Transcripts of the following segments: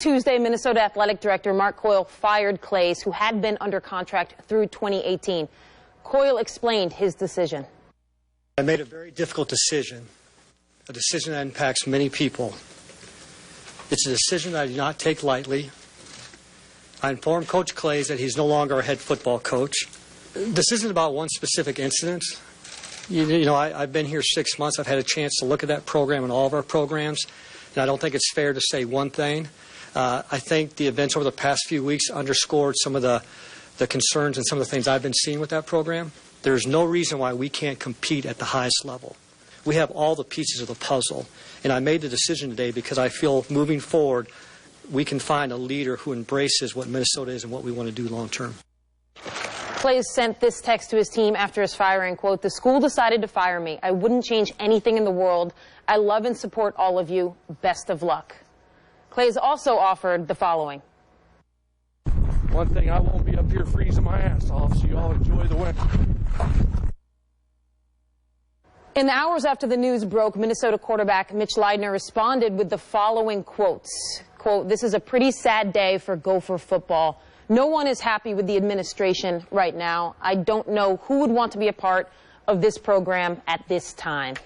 Tuesday, Minnesota Athletic Director Mark Coyle fired Clays, who had been under contract through 2018. Coyle explained his decision. I made a very difficult decision, a decision that impacts many people. It's a decision that I do not take lightly. I informed Coach Clays that he's no longer a head football coach. This isn't about one specific incident. I've been here 6 months. I've had a chance to look at that program and all of our programs, and I don't think it's fair to say one thing. I think the events over the past few weeks underscored some of the concerns and some of the things I've been seeing with that program. There's no reason why we can't compete at the highest level. We have all the pieces of the puzzle, and I made the decision today because I feel moving forward we can find a leader who embraces what Minnesota is and what we want to do long term. Clays sent this text to his team after his firing, quote, "The school decided to fire me. I wouldn't change anything in the world. I love and support all of you. Best of luck." Clays also offered the following. One thing, I won't be up here freezing my ass off, so you all enjoy the winter. In the hours after the news broke, Minnesota quarterback Mitch Leidner responded with the following quotes. Quote, "This is a pretty sad day for Gopher football. No one is happy with the administration right now. I don't know who would want to be a part of this program at this time."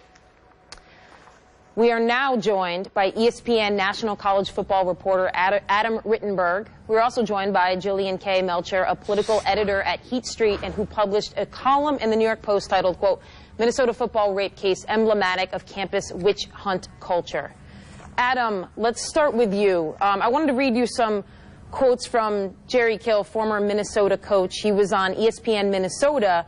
We are now joined by ESPN National College Football reporter Adam Rittenberg. We're also joined by Jillian K. Melcher, a political editor at Heat Street and who published a column in the New York Post titled, quote, "Minnesota football rape case emblematic of campus witch hunt culture." Adam, let's start with you. I wanted to read you some quotes from Jerry Kill, former Minnesota coach. He was on ESPN Minnesota,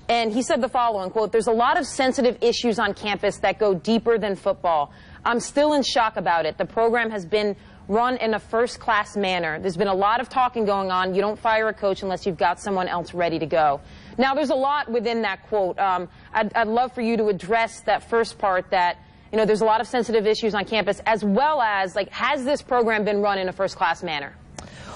and he said the following, quote, "There's a lot of sensitive issues on campus that go deeper than football. I'm still in shock about it. The program has been run in a first-class manner. There's been a lot of talking going on. You don't fire a coach unless you've got someone else ready to go." Now, there's a lot within that quote. I'd love for you to address that first part that, there's a lot of sensitive issues on campus, as well as, has this program been run in a first-class manner?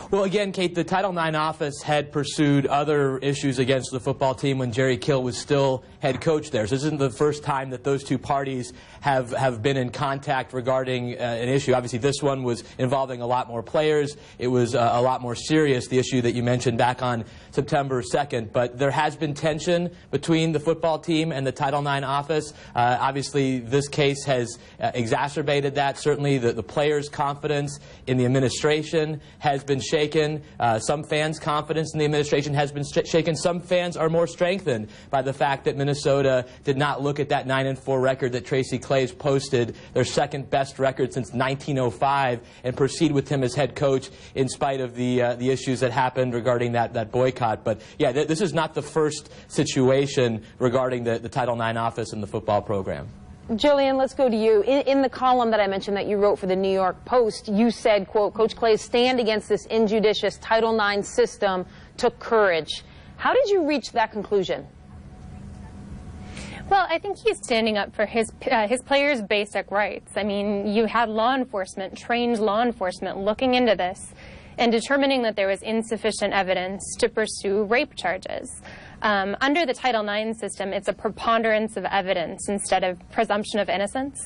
Well, again, Kate, the Title IX office had pursued other issues against the football team when Jerry Kill was still head coach there. So this isn't the first time that those two parties have been in contact regarding an issue. Obviously, this one was involving a lot more players. It was a lot more serious, the issue that you mentioned back on September 2nd. But there has been tension between the football team and the Title IX office. Obviously, this case has exacerbated that. Certainly, the players' confidence in the administration has been shaken. Some fans' confidence in the administration has been shaken. Some fans are more strengthened by the fact that Minnesota did not look at that 9-4 record that Tracy Clays posted, their second best record since 1905, and proceed with him as head coach in spite of the issues that happened regarding that boycott. But yeah, this is not the first situation regarding the Title IX office and the football program. Jillian, let's go to you. In the column that I mentioned that you wrote for the New York Post, you said, quote, "Coach Clay's stand against this injudicious Title IX system took courage." How did you reach that conclusion? Well, I think he's standing up for his players' basic rights. I mean, you had law enforcement, trained law enforcement, looking into this and determining that there was insufficient evidence to pursue rape charges. Under the Title IX system, it's a preponderance of evidence instead of presumption of innocence.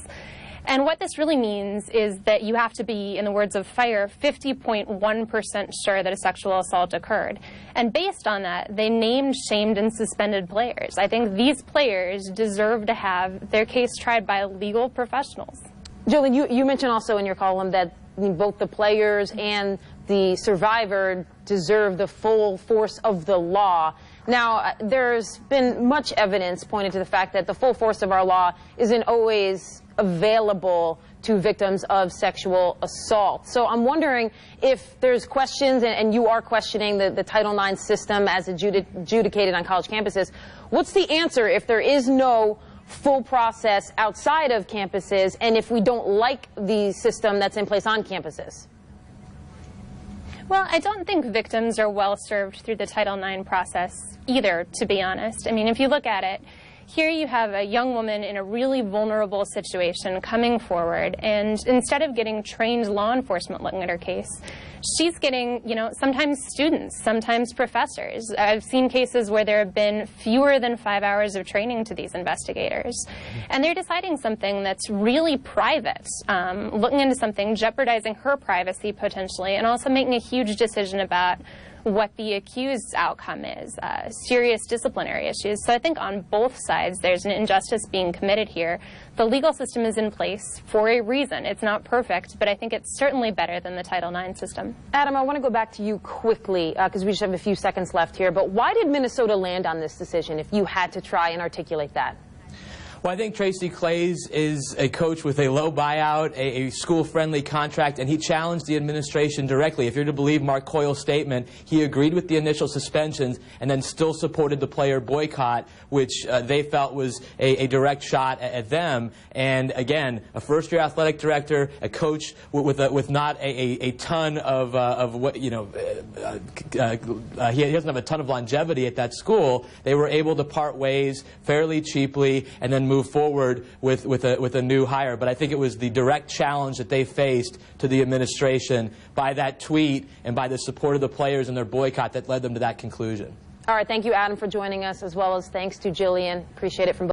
And what this really means is that you have to be, in the words of Fire, 50.1% sure that a sexual assault occurred. And based on that, they named, shamed, and suspended players. I think these players deserve to have their case tried by legal professionals. Jillian, you mentioned also in your column that both the players and the survivor deserve the full force of the law. Now, there's been much evidence pointing to the fact that the full force of our law isn't always available to victims of sexual assault. So I'm wondering if there's questions, and you are questioning the Title IX system as adjudicated on college campuses, what's the answer if there is no full process outside of campuses and if we don't like the system that's in place on campuses? Well, I don't think victims are well served through the Title IX process either, to be honest. I mean, if you look at it, Here you have a young woman in a really vulnerable situation coming forward, and instead of getting trained law enforcement looking at her case, she's getting, sometimes students, sometimes professors. I've seen cases where there have been fewer than 5 hours of training to these investigators. And they're deciding something that's really private, looking into something, jeopardizing her privacy potentially, and also making a huge decision about what the accused's outcome is, serious disciplinary issues. So I think on both sides there's an injustice being committed here. The legal system is in place for a reason. It's not perfect, but I think it's certainly better than the Title IX system. Adam, I want to go back to you quickly, because we just have a few seconds left here, but why did Minnesota land on this decision if you had to try and articulate that? Well, I think Tracy Claeys is a coach with a low buyout, a school-friendly contract, and he challenged the administration directly. If you're to believe Mark Coyle's statement, he agreed with the initial suspensions and then still supported the player boycott, which they felt was a direct shot at them. And again, a first-year athletic director, a coach with not a ton of what, he doesn't have a ton of longevity at that school. They were able to part ways fairly cheaply and then move forward with a new hire. But I think it was the direct challenge that they faced to the administration by that tweet and by the support of the players and their boycott that led them to that conclusion. All right, thank you, Adam, for joining us, as well as thanks to Jillian. Appreciate it from both.